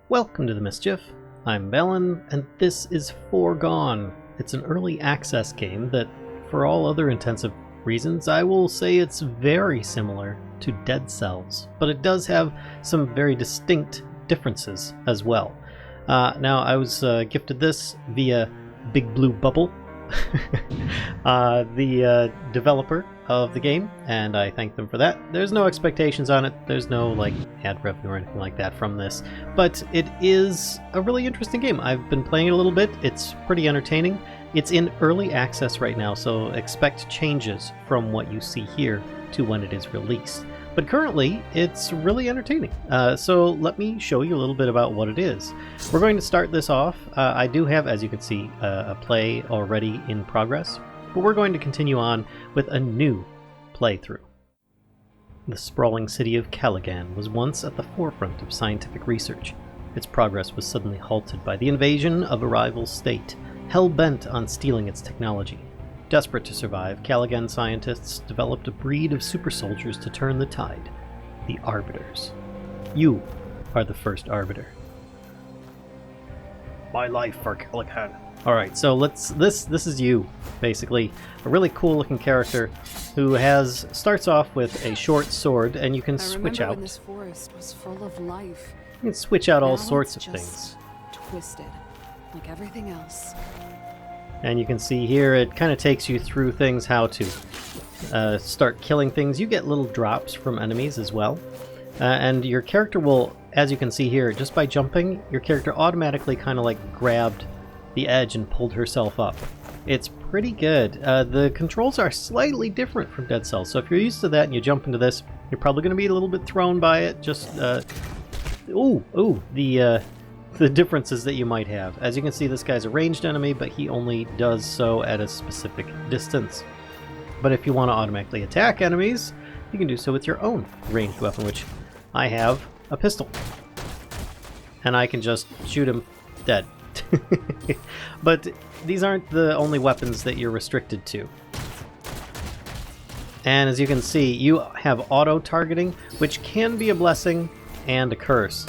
Welcome to the Mischief. I'm Bellin, and this is Foregone. It's an early access game that, for all other intensive reasons, I will say it's very similar to Dead Cells, but it does have some very distinct differences as well. Now, I was gifted this via Big Blue Bubble, the developer of the game, and I thank them for that. There's no expectations on it. There's no ad revenue or anything like that from this, but it is a really interesting game. I've been playing it a little bit. It's pretty entertaining. It's in early access right now, so expect changes from what you see here to when it is released. But currently, it's really entertaining. So let me show you a little bit about what it is. We're going to start this off. I do have, as you can see, a play already in progress, but we're going to continue on with a new playthrough. The sprawling city of Caligan was once at the forefront of scientific research. Its progress was suddenly halted by the invasion of a rival state, hell-bent on stealing its technology. Desperate to survive, Caligan scientists developed a breed of super soldiers to turn the tide, the Arbiters. You are the first Arbiter. My life for Caligan. Alright, so this is you, basically. A really cool looking character who starts off with a short sword, and you can switch out. When this forest was full of life. You can switch out all Now sorts of it's things. just twisted, like everything else. And you can see here, it kind of takes you through things, how to start killing things. You get little drops from enemies as well. And your character will, as you can see here, just by jumping, your character automatically kind of grabbed the edge and pulled herself up. It's pretty good. The controls are slightly different from Dead Cells, so if you're used to that and you jump into this, you're probably going to be a little bit thrown by it. Just, the differences that you might have. As you can see, this guy's a ranged enemy, but he only does so at a specific distance. But if you want to automatically attack enemies, you can do so with your own ranged weapon, which I have a pistol. And I can just shoot him dead. But these aren't the only weapons that you're restricted to. And as you can see, you have auto-targeting, which can be a blessing and a curse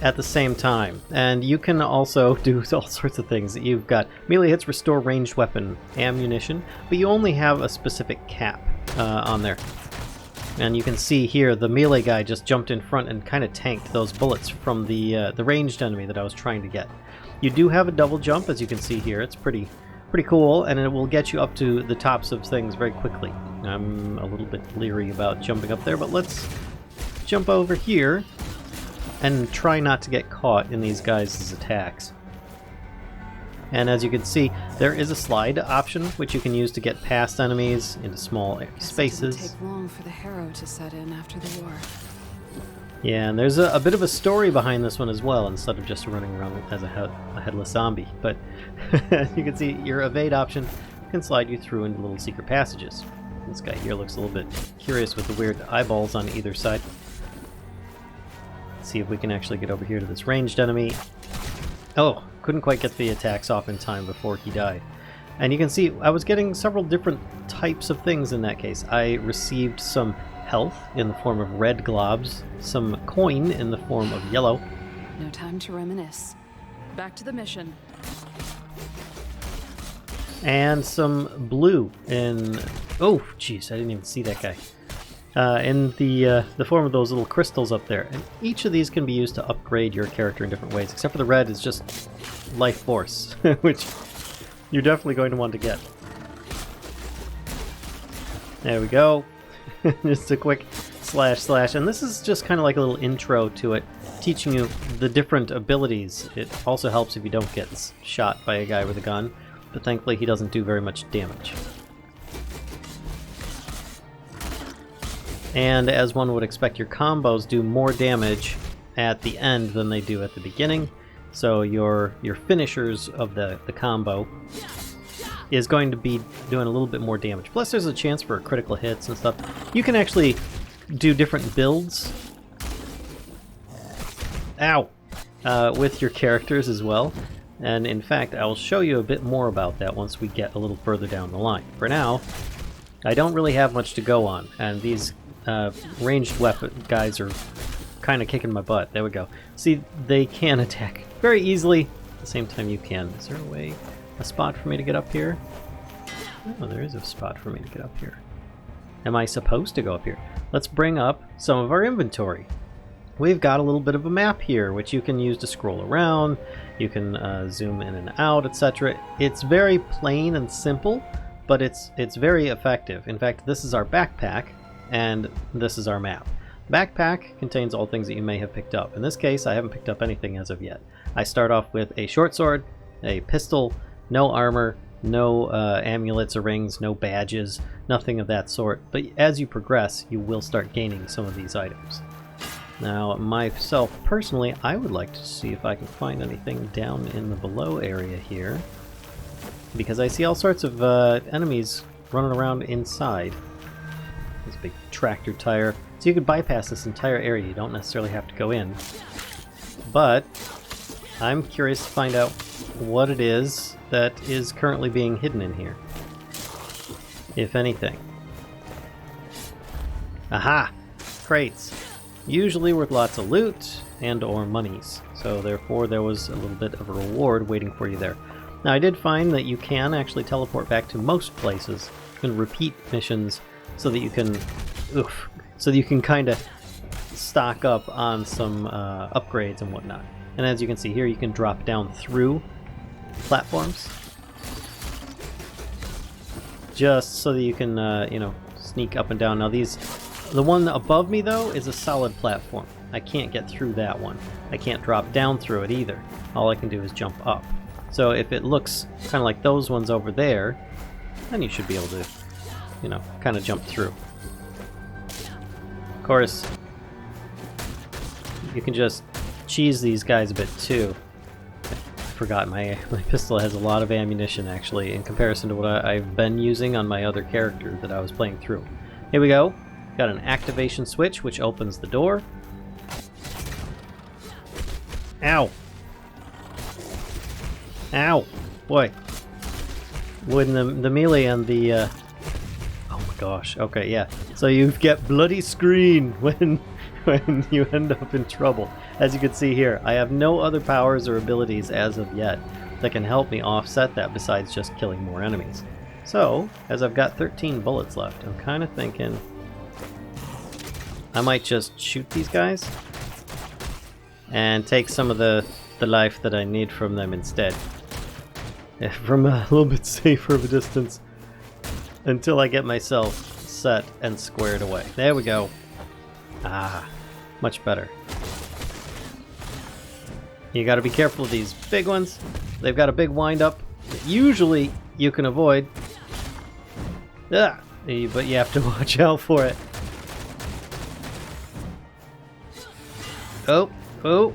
at the same time. And you can also do all sorts of things. You've got melee hits restore ranged weapon ammunition, but you only have a specific cap on there. And you can see here the melee guy just jumped in front and kind of tanked those bullets from the ranged enemy that I was trying to get. You do have a double jump, as you can see here. It's pretty cool, and it will get you up to the tops of things very quickly. I'm a little bit leery about jumping up there, but let's jump over here and try not to get caught in these guys' attacks. And as you can see, there is a slide option which you can use to get past enemies into small spaces. It didn't take long for the harrow to set in after the war. Yeah, and there's a bit of a story behind this one as well, instead of just running around as a headless zombie. But as you can see, your evade option can slide you through into little secret passages. This guy here looks a little bit curious with the weird eyeballs on either side. Let's see if we can actually get over here to this ranged enemy. Oh, couldn't quite get the attacks off in time before he died. And you can see I was getting several different types of things in that case. I received some health in the form of red globs, some coin in the form of yellow. No time to reminisce. Back to the mission. And some blue in... Oh, jeez, I didn't even see that guy. In the form of those little crystals up there. And each of these can be used to upgrade your character in different ways, except for the red is just life force, which you're definitely going to want to get. There we go. Just a quick slash, and this is just kind of like a little intro to it, teaching you the different abilities. It also helps if you don't get shot by a guy with a gun, but thankfully he doesn't do very much damage. And as one would expect, your combos do more damage at the end than they do at the beginning. So your finishers of the combo is going to be doing a little bit more damage. Plus there's a chance for critical hits and stuff. You can actually do different builds. Ow! With your characters as well. And in fact, I will show you a bit more about that once we get a little further down the line. For now, I don't really have much to go on, and these ranged weapon guys are kind of kicking my butt. There we go. See, they can attack very easily at the same time you can. Is there a spot for me to get up here? Oh, there is a spot for me to get up here. Am I supposed to go up here? Let's bring up some of our inventory. We've got a little bit of a map here, which you can use to scroll around. You can zoom in and out, etc. It's very plain and simple, but it's very effective. In fact, this is our backpack, and this is our map. Backpack contains all things that you may have picked up. In this case, I haven't picked up anything as of yet. I start off with a short sword, a pistol, no armor, no amulets or rings, no badges, nothing of that sort. But as you progress, you will start gaining some of these items. Now, myself personally, I would like to see if I can find anything down in the below area here, because I see all sorts of enemies running around inside. There's a big tractor tire. So you could bypass this entire area. You don't necessarily have to go in. But I'm curious to find out what it is that is currently being hidden in here, if anything. Aha! Crates. Usually worth lots of loot and or monies. So therefore there was a little bit of a reward waiting for you there. Now I did find that you can actually teleport back to most places and repeat missions so that you can kind of stock up on some upgrades and whatnot. And as you can see here, you can drop down through platforms just so that you can sneak up and down. Now the one above me though is a solid platform. I can't get through that one. I can't drop down through it either. All I can do is jump up. So if it looks kind of like those ones over there, then you should be able to, kind of jump through. Of course, you can just cheese these guys a bit too. I forgot my pistol has a lot of ammunition actually in comparison to what I've been using on my other character that I was playing through. Here we go. Got an activation switch which opens the door. Ow! Ow! Boy. When the melee and the oh my gosh. Okay, yeah. So you get bloody screen when you end up in trouble. As you can see here, I have no other powers or abilities as of yet that can help me offset that besides just killing more enemies. So, as I've got 13 bullets left, I'm kind of thinking I might just shoot these guys and take some of the life that I need from them instead. From a little bit safer of a distance until I get myself set and squared away. There we go. Ah, much better. You gotta be careful of these big ones. They've got a big wind up that usually you can avoid. Ah, but you have to watch out for it. Oh, oh.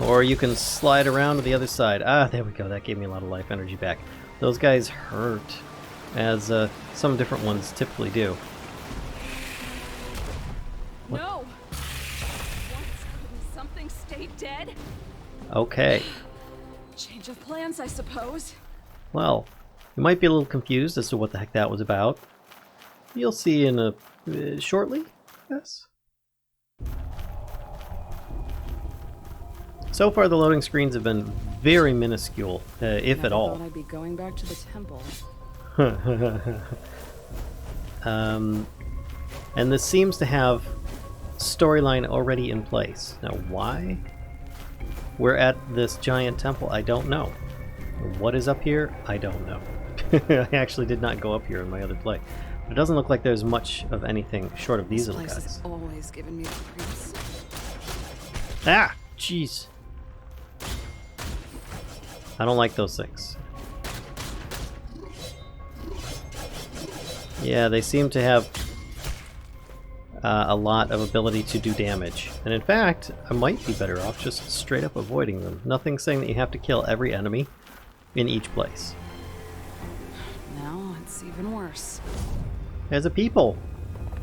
Or you can slide around to the other side. Ah, there we go. That gave me a lot of life energy back. Those guys hurt, as some different ones typically do. What? No! Once couldn't something stay dead? Okay. Change of plans, I suppose. Well, you might be a little confused as to what the heck that was about. You'll see in a shortly, yes. So far, the loading screens have been very minuscule, if at all. Thought I'd be going back to the temple. And this seems to have storyline already in place. Now, why we're at this giant temple, I don't know. What is up here? I don't know. I actually did not go up here in my other play. But it doesn't look like there's much of anything short of these little This place guys. has always given me the creeps. Ah! Jeez. I don't like those things. Yeah, they seem to have a lot of ability to do damage. And in fact, I might be better off just straight up avoiding them. Nothing saying that you have to kill every enemy in each place. Now it's even worse. There's a people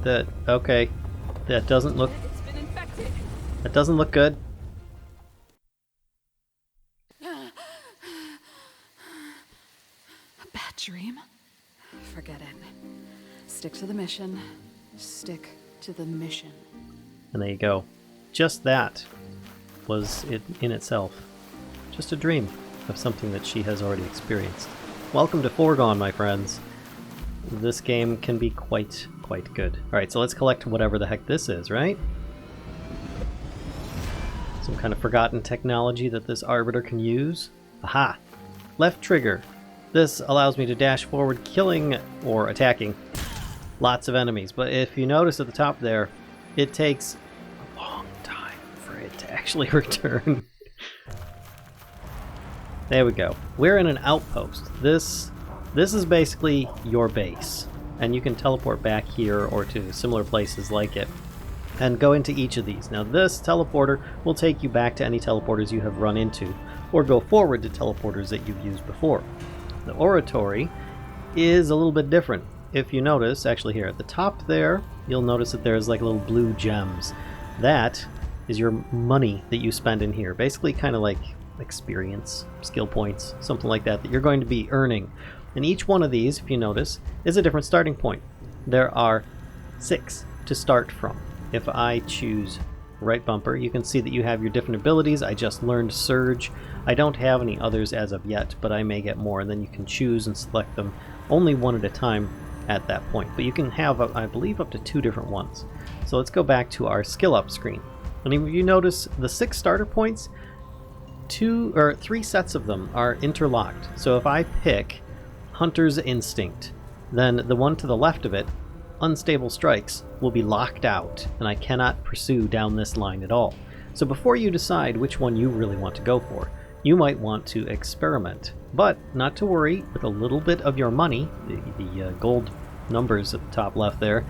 that, okay, that doesn't look, It's been infected. that doesn't look good. A bad dream? Forget it. Stick to the mission. Stick to the mission. And there you go. Just that was it in itself. Just a dream of something that she has already experienced. Welcome to Foregone, my friends. This game can be quite good. Alright, so let's collect whatever the heck this is, right? Some kind of forgotten technology that this Arbiter can use. Aha! Left trigger. This allows me to dash forward, killing or attacking lots of enemies. But if you notice at the top there, it takes a long time for it to actually return. There we go. We're in an outpost. This is basically your base. And you can teleport back here or to similar places like it and go into each of these. Now this teleporter will take you back to any teleporters you have run into, or go forward to teleporters that you've used before. The oratory is a little bit different. If you notice, actually here at the top there, you'll notice that there's like little blue gems. That is your money that you spend in here. Basically kind of like experience, skill points, something like that you're going to be earning. And each one of these, if you notice, is a different starting point. There are 6 to start from. If I choose right bumper, you can see that you have your different abilities. I just learned Surge. I don't have any others as of yet, but I may get more, and then you can choose and select them only one at a time at that point. But you can have, I believe, up to 2 different ones. So let's go back to our skill up screen. And if you notice the 6 starter points, 2 or 3 sets of them are interlocked. So if I pick Hunter's Instinct, then the one to the left of it, Unstable Strikes, will be locked out, and I cannot pursue down this line at all. So before you decide which one you really want to go for, you might want to experiment. But not to worry, with a little bit of your money, the gold numbers at the top left there,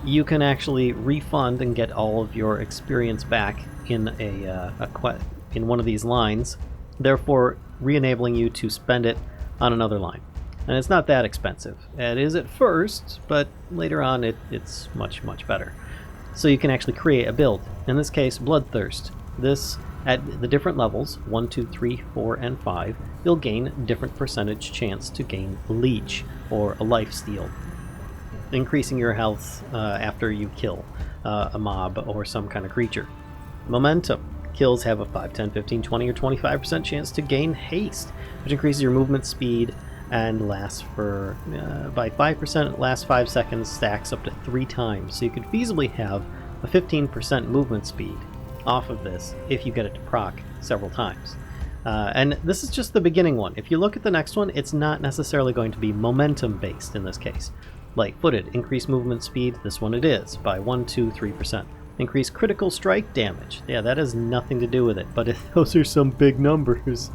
you can actually refund and get all of your experience back in in one of these lines, therefore re-enabling you to spend it on another line. And it's not that expensive. It is at first, but later on it's much better. So you can actually create a build. In this case, Bloodthirst. This, at the different levels, 1, 2, 3, 4, and 5, you'll gain different percentage chance to gain Leech, or a life steal, increasing your health after you kill a mob or some kind of creature. Momentum. Kills have a 5, 10, 15, 20, or 25% chance to gain Haste, which increases your movement speed and lasts for, by 5%, it lasts 5 seconds, stacks up to 3 times. So you could feasibly have a 15% movement speed off of this if you get it to proc several times. And this is just the beginning one. If you look at the next one, it's not necessarily going to be momentum based in this case. Light-footed, increased movement speed, this one it is, by 1, 2, 3%. Increase critical strike damage. Yeah, that has nothing to do with it, but those are some big numbers.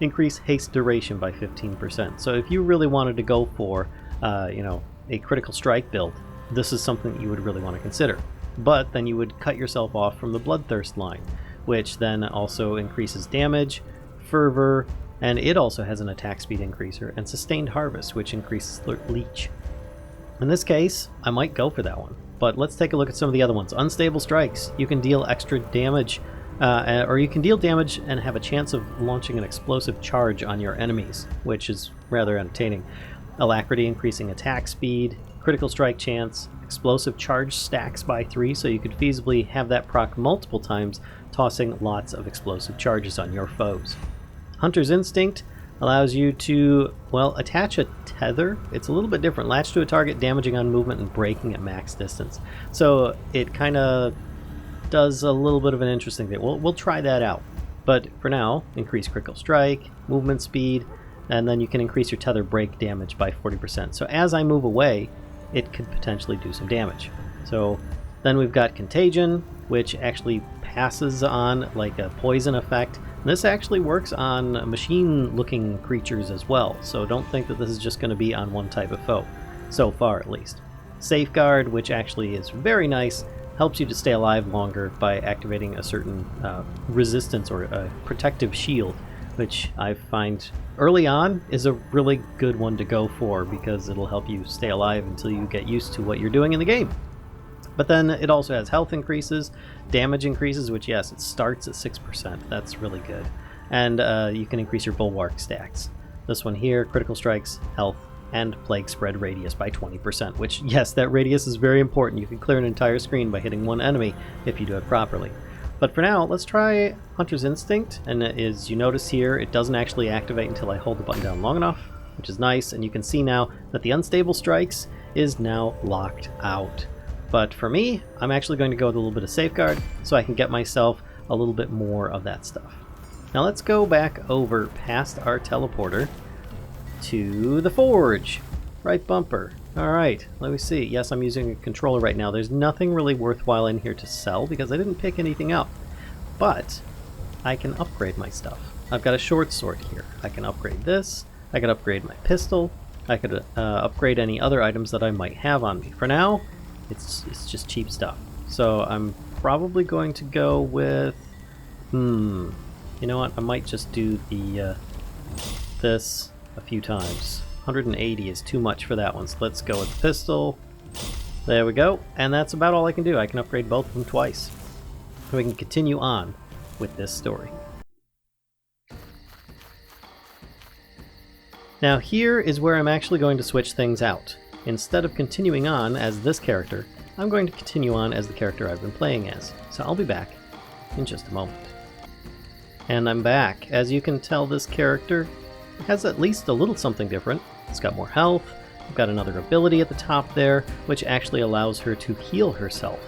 Increase haste duration by 15%. So if you really wanted to go for, a critical strike build, this is something that you would really want to consider. But then you would cut yourself off from the Bloodthirst line, which then also increases damage, fervor, and it also has an attack speed increaser, and sustained harvest, which increases leech. In this case, I might go for that one. But let's take a look at some of the other ones. Unstable Strikes. You can deal extra damage, or you can deal damage and have a chance of launching an explosive charge on your enemies, which is rather entertaining. Alacrity, increasing attack speed, critical strike chance, explosive charge stacks by 3, so you could feasibly have that proc multiple times, tossing lots of explosive charges on your foes. Hunter's Instinct allows you to, well, attach a tether. It's a little bit different. Latch to a target, damaging on movement and breaking at max distance. So it kind of does a little bit of an interesting thing. We'll try that out. But for now, increase critical strike, movement speed, and then you can increase your tether break damage by 40%. So as I move away, it could potentially do some damage. So then we've got Contagion, which actually passes on like a poison effect. This actually works on machine-looking creatures as well, so don't think that this is just going to be on one type of foe, so far at least. Safeguard, which actually is very nice, helps you to stay alive longer by activating a certain resistance or a protective shield, which I find early on is a really good one to go for because it'll help you stay alive until you get used to what you're doing in the game. But then it also has health increases, damage increases, which yes, it starts at 6%. That's really good. And you can increase your bulwark stacks. This one here, critical strikes, health, and plague spread radius by 20%, which, yes, that radius is very important. You can clear an entire screen by hitting one enemy if you do it properly. But for now, let's try Hunter's Instinct, and as you notice here, it doesn't actually activate until I hold the button down long enough, which is nice, and you can see now that the Unstable Strikes is now locked out. But for me, I'm actually going to go with a little bit of Safeguard, so I can get myself a little bit more of that stuff. Now let's go back over past our teleporter to the Forge. Right bumper. Alright, let me see. Yes, I'm using a controller right now. There's nothing really worthwhile in here to sell because I didn't pick anything up. But I can upgrade my stuff. I've got a short sword here. I can upgrade this. I could upgrade my pistol. I could upgrade any other items that I might have on me. For now, it's just cheap stuff. So I'm probably going to go with... You know what? I might just do the this a few times. 180 is too much for that one, so let's go with the pistol. There we go, and that's about all I can do. I can upgrade both of them twice. So we can continue on with this story. Now here is where I'm actually going to switch things out. Instead of continuing on as this character, I'm going to continue on as the character I've been playing as. So I'll be back in just a moment. And I'm back. As you can tell, this character has at least a little something different. It's got more health. We've got another ability at the top there, which actually allows her to heal herself.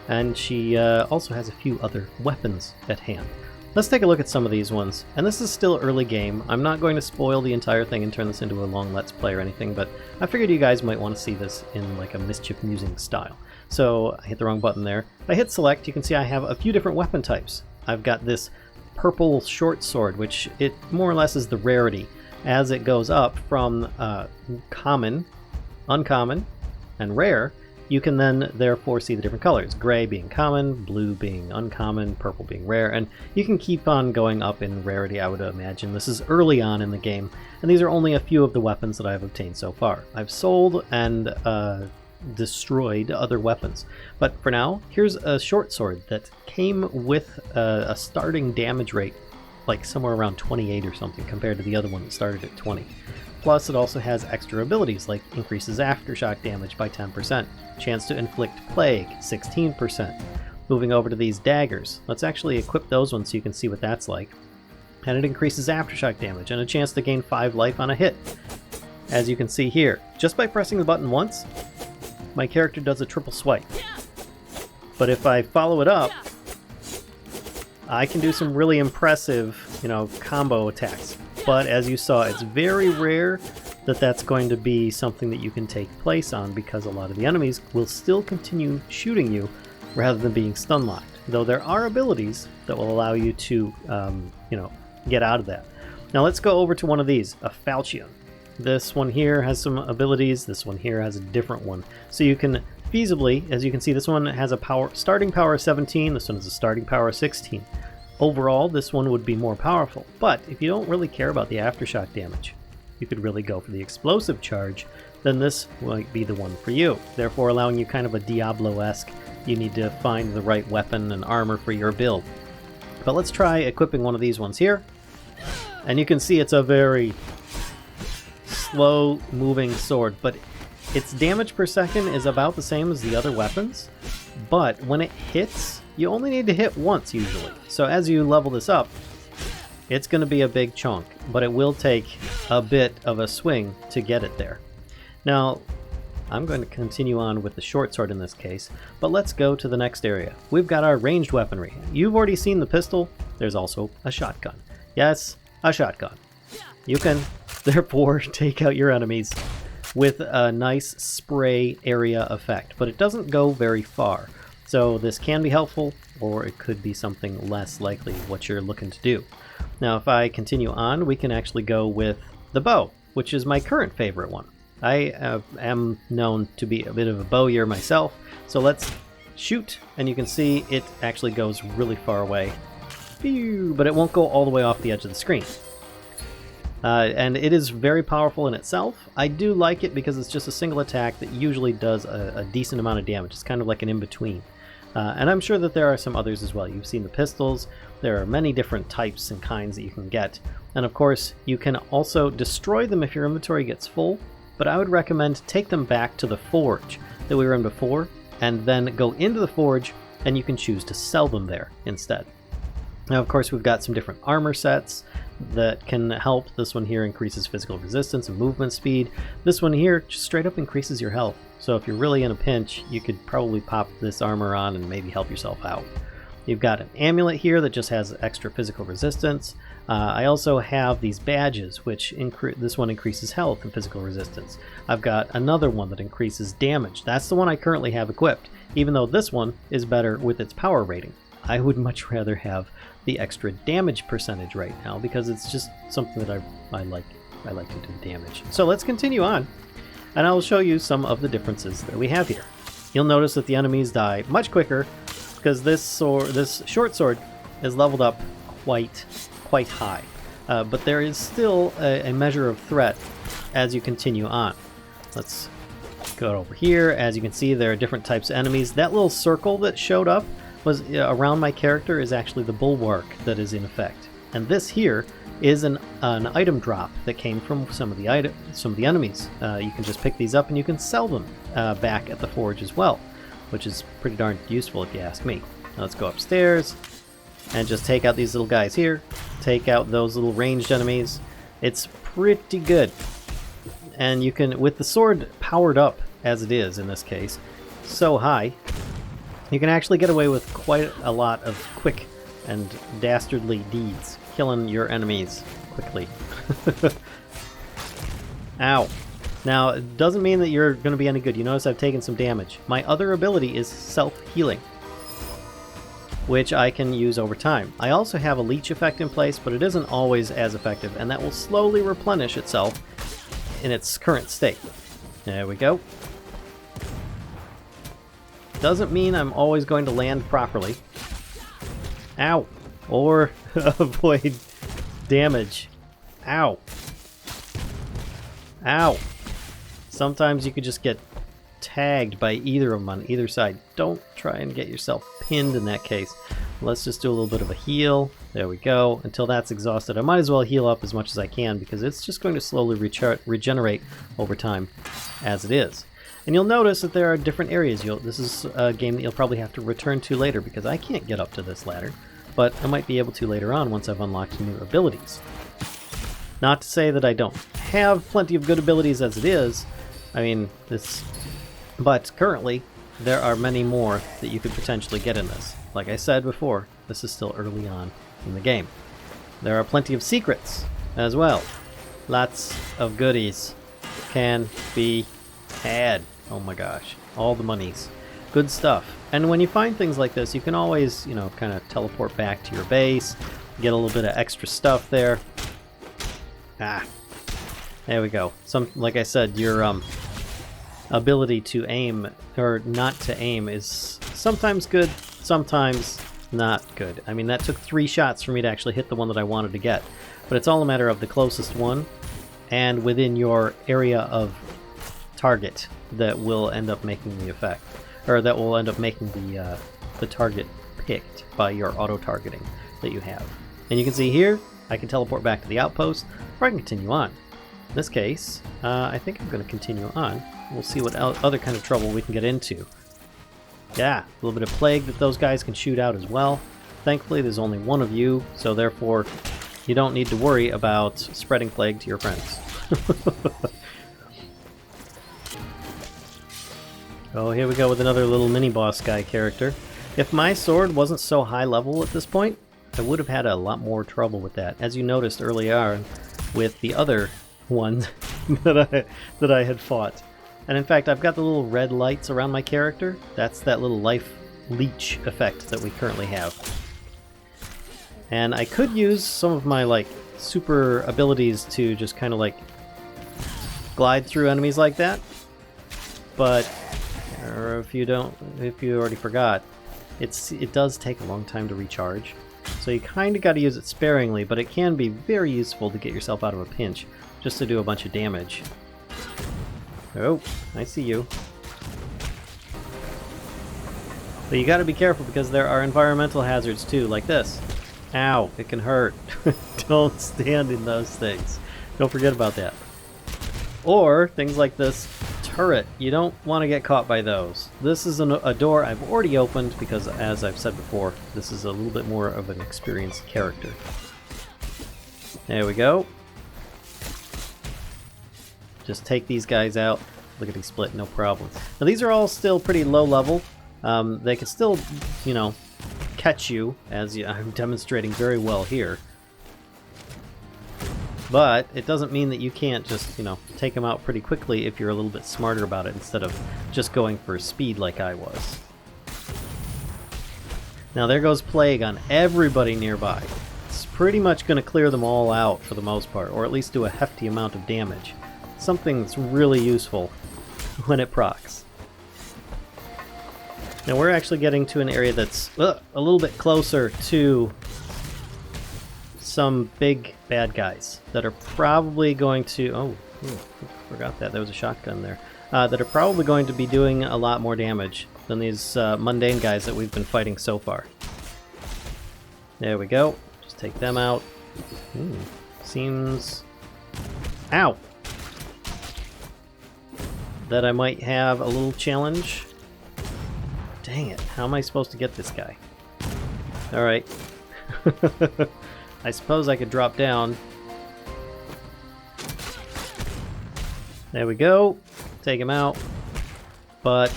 And she also has a few other weapons at hand. Let's take a look at some of these ones. And this is still early game. I'm not going to spoil the entire thing and turn this into a long Let's Play or anything, but I figured you guys might want to see this in like a Mischief Musing style. So I hit the wrong button there. If I hit select, you can see I have a few different weapon types. I've got this purple short sword, which it more or less is the rarity. As it goes up from common, uncommon, and rare, you can then therefore see the different colors. Gray being common, blue being uncommon, purple being rare, and you can keep on going up in rarity, I would imagine. This is early on in the game, and these are only a few of the weapons that I've obtained so far. I've sold and destroyed other weapons, but for now, here's a short sword that came with a starting damage rate like somewhere around 28 or something compared to the other one that started at 20. Plus it also has extra abilities like increases aftershock damage by 10%, chance to inflict plague 16%. Moving over to these daggers, let's actually equip those ones so you can see what that's like. And it increases aftershock damage and a chance to gain 5 life on a hit. As you can see here, just by pressing the button once, my character does a triple swipe. But if I follow it up, I can do some really impressive, combo attacks. But as you saw, it's very rare that that's going to be something that you can take place on because a lot of the enemies will still continue shooting you rather than being stun locked. Though there are abilities that will allow you to, get out of that. Now let's go over to one of these, a falchion. This one here has some abilities, this one here has a different one. So you can feasibly, as you can see, this one has a starting power of 17, this one has a starting power of 16. Overall, this one would be more powerful, but if you don't really care about the aftershock damage, you could really go for the explosive charge, then this might be the one for you. Therefore allowing you kind of a Diablo-esque, you need to find the right weapon and armor for your build. But let's try equipping one of these ones here. And you can see it's a very slow moving sword, but its damage per second is about the same as the other weapons, but when it hits, you only need to hit once usually. So as you level this up, it's going to be a big chunk, but it will take a bit of a swing to get it there. Now, I'm going to continue on with the short sword in this case, but let's go to the next area. We've got our ranged weaponry. You've already seen the pistol. There's also a shotgun. Yes, a shotgun. You can, therefore, take out your enemies with a nice spray area effect, but it doesn't go very far. So this can be helpful, or it could be something less likely what you're looking to do. Now if I continue on, we can actually go with the bow, which is my current favorite one. I am known to be a bit of a bowyer myself, so let's shoot, and you can see it actually goes really far away. But it won't go all the way off the edge of the screen. And it is very powerful in itself. I do like it because it's just a single attack that usually does a decent amount of damage. It's kind of like an in-between. And I'm sure that there are some others as well. You've seen the pistols. There are many different types and kinds that you can get. And of course, you can also destroy them if your inventory gets full. but I would recommend take them back to the forge that we were in before, and then go into the forge, and you can choose to sell them there instead. Now, of course, we've got some different armor sets that can help. This one here increases physical resistance and movement speed. This one here just straight up increases your health. So if you're really in a pinch, you could probably pop this armor on and maybe help yourself out. You've got an amulet here that just has extra physical resistance. I also have these badges, which this one increases health and physical resistance. I've got another one that increases damage. That's the one I currently have equipped, even though this one is better with its power rating. I would much rather have the extra damage percentage right now because it's just something that I like. I like to do damage. So let's continue on, and I'll show you some of the differences that we have here. You'll notice that the enemies die much quicker because this short sword is leveled up quite high, but there is still a measure of threat as you continue on. Let's go over here. As you can see, there are different types of enemies. That little circle that showed up was around my character is actually the bulwark that is in effect, and this here is an item drop that came from some of the enemies. You can just pick these up and you can sell them back at the forge as well, which is pretty darn useful if you ask me. Now let's go upstairs and just take out these little guys here, take out those little ranged enemies. It's pretty good, and you can, with the sword powered up as it is in this case, so high, you can actually get away with quite a lot of quick and dastardly deeds, killing your enemies quickly. Ow. Now, it doesn't mean that you're going to be any good. You notice I've taken some damage. My other ability is self-healing, which I can use over time. I also have a leech effect in place, but it isn't always as effective, and that will slowly replenish itself in its current state. There we go. Doesn't mean I'm always going to land properly. Ow. Or avoid damage. Ow. Ow. Sometimes you could just get tagged by either of them on either side. Don't try and get yourself pinned in that case. Let's just do a little bit of a heal. There we go. Until that's exhausted, I might as well heal up as much as I can because it's just going to slowly regenerate over time as it is. And you'll notice that there are different areas. This is a game that you'll probably have to return to later because I can't get up to this ladder, but I might be able to later on once I've unlocked new abilities. Not to say that I don't have plenty of good abilities as it is. I mean, but currently there are many more that you could potentially get in this. Like I said before, this is still early on in the game. There are plenty of secrets as well. Lots of goodies can be had. Oh my gosh, all the monies. Good stuff. And when you find things like this, you can always, you know, kind of teleport back to your base, get a little bit of extra stuff there. Ah, there we go. Like I said, your ability to aim, or not to aim, is sometimes good, sometimes not good. I mean, that took 3 shots for me to actually hit the one that I wanted to get. But it's all a matter of the closest one, and within your area of target that will end up making the effect, or that will end up making the target picked by your auto-targeting that you have. And you can see here, I can teleport back to the outpost, or I can continue on. In this case, I think I'm going to continue on. We'll see what other kind of trouble we can get into. Yeah, a little bit of plague that those guys can shoot out as well. Thankfully, there's only one of you, so therefore, you don't need to worry about spreading plague to your friends. Oh, here we go with another little mini-boss guy character. If my sword wasn't so high level at this point, I would have had a lot more trouble with that, as you noticed early on with the other one that I had fought. And in fact, I've got the little red lights around my character. That's that little life leech effect that we currently have. And I could use some of my, like, super abilities to just kind of, like, glide through enemies like that. But, or if you already forgot, it does take a long time to recharge. So you kind of got to use it sparingly, but it can be very useful to get yourself out of a pinch, just to do a bunch of damage. Oh, I see you. But you got to be careful because there are environmental hazards too, like this. Ow, it can hurt. Don't stand in those things. Don't forget about that. Or things like this turret. You don't want to get caught by those. This is a door I've already opened because, as I've said before, this is a little bit more of an experienced character. There we go. Just take these guys out. Lickety split, no problem. Now these are all still pretty low level. They can still, you know, catch you, as I'm demonstrating very well here. But it doesn't mean that you can't just, you know, take them out pretty quickly if you're a little bit smarter about it instead of just going for speed like I was. Now there goes Plague on everybody nearby. It's pretty much going to clear them all out for the most part, or at least do a hefty amount of damage. Something that's really useful when it procs. Now we're actually getting to an area that's a little bit closer to some big bad guys that are probably going to... Oh, forgot that. There was a shotgun there. That are probably going to be doing a lot more damage than these mundane guys that we've been fighting so far. There we go. Just take them out. Seems... Ow! That I might have a little challenge. Dang it. How am I supposed to get this guy? Alright. I suppose I could drop down. There we go. Take him out. But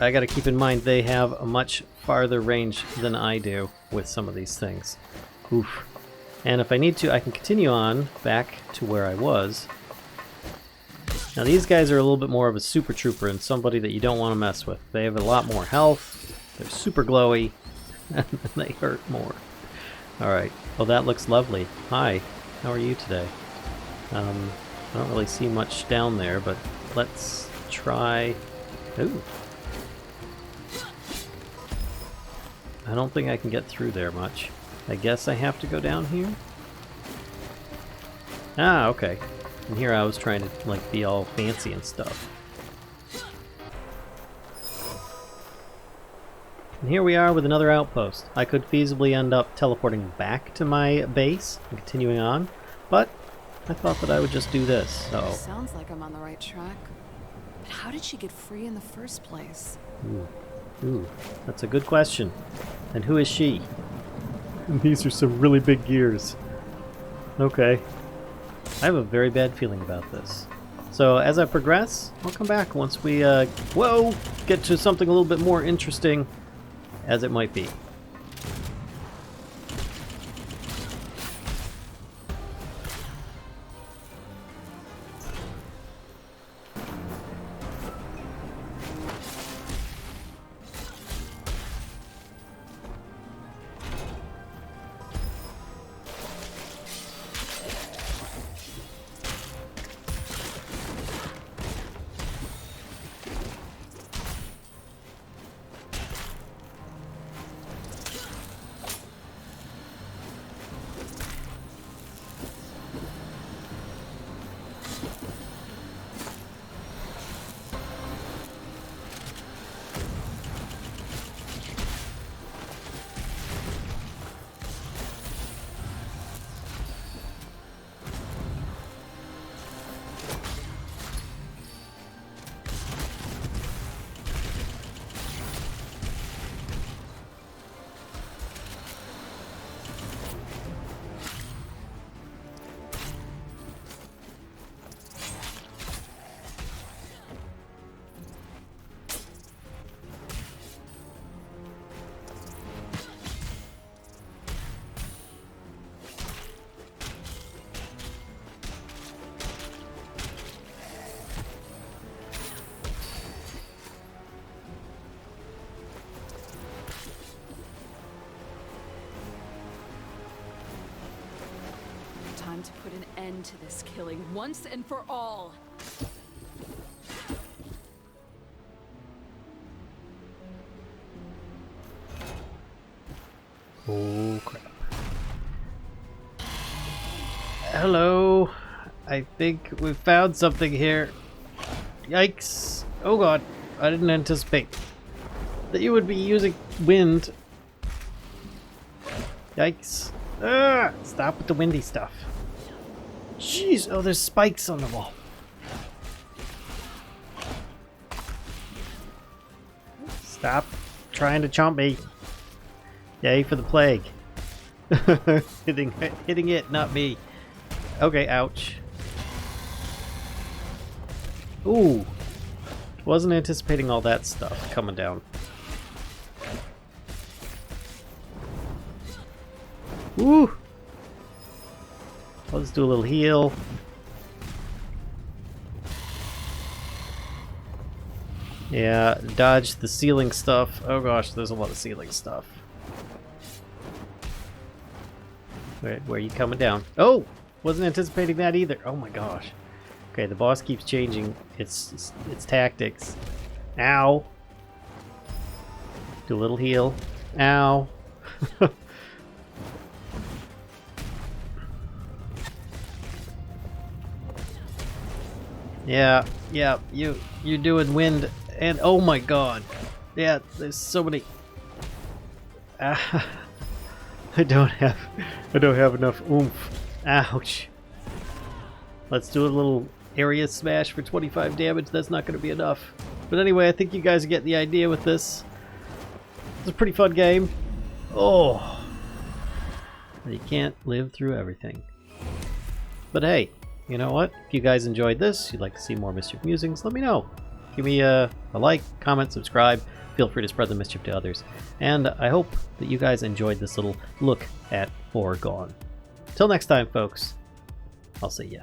I gotta keep in mind they have a much farther range than I do with some of these things. Oof. And if I need to, I can continue on back to where I was. Now these guys are a little bit more of a super trooper and somebody that you don't want to mess with. They have a lot more health, they're super glowy, and they hurt more. Alright, well that looks lovely. Hi, how are you today? I don't really see much down there, but let's try... Ooh. I don't think I can get through there much. I guess I have to go down here? Ah, okay. And here I was trying to, like, be all fancy and stuff. And here we are with another outpost. I could feasibly end up teleporting back to my base and continuing on, but I thought that I would just do this, so... Sounds like I'm on the right track. But how did she get free in the first place? Ooh, that's a good question. And who is she? These are some really big gears. Okay. I have a very bad feeling about this. So as I progress, I'll come back once we, get to something a little bit more interesting as it might be. Time to put an end to this killing once and for all. Oh crap. Hello. I think we found something here. Yikes. Oh god. I didn't anticipate that you would be using wind. Yikes. Stop with the windy stuff. Jeez. Oh, there's spikes on the wall. Stop trying to chomp me. Yay for the plague. hitting it, not me. Okay, ouch. Ooh. Wasn't anticipating all that stuff coming down. Woo! Let's do a little heal. Yeah, dodge the ceiling stuff. Oh gosh, there's a lot of ceiling stuff. Where are you coming down? Oh! Wasn't anticipating that either. Oh my gosh. Okay, the boss keeps changing its tactics. Ow! Do a little heal. Ow! Yeah, you're doing wind, and oh my god. Yeah, there's so many. I don't have enough oomph. Ouch. Let's do a little area smash for 25 damage. That's not going to be enough. But anyway, I think you guys get the idea with this. It's a pretty fun game. Oh. You can't live through everything. But hey, you know what? If you guys enjoyed this, you'd like to see more Mischief Musings, let me know. Give me a like, comment, subscribe. Feel free to spread the mischief to others. And I hope that you guys enjoyed this little look at Foregone. Till next time, folks, I'll see ya.